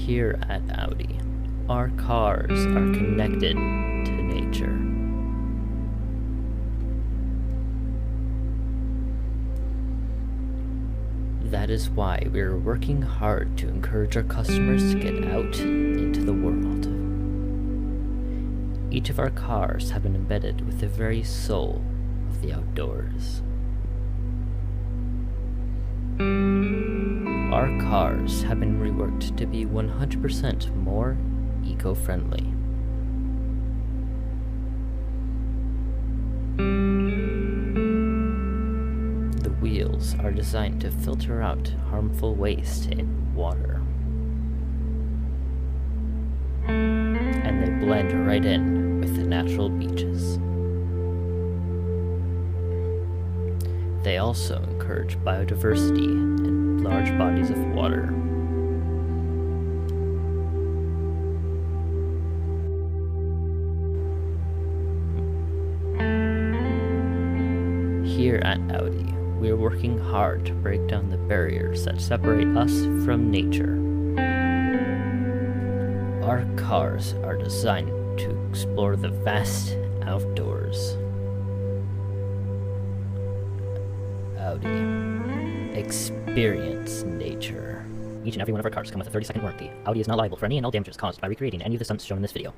Here at Audi, our cars are connected to nature. That is why we are working hard to encourage our customers to get out into the world. Each of our cars have been embedded with the very soul of the outdoors. Our cars have been reworked to be 100% more eco-friendly. The wheels are designed to filter out harmful waste in water. And they blend right in with the natural beaches. They also encourage biodiversity in large bodies of water. Here at Audi, we are working hard to break down the barriers that separate us from nature. Our cars are designed to explore the vast outdoors. Audi. Experience nature. Each and every one of our cars come with a 30-second warranty. Audi is not liable for any and all damages caused by recreating any of the stunts shown in this video.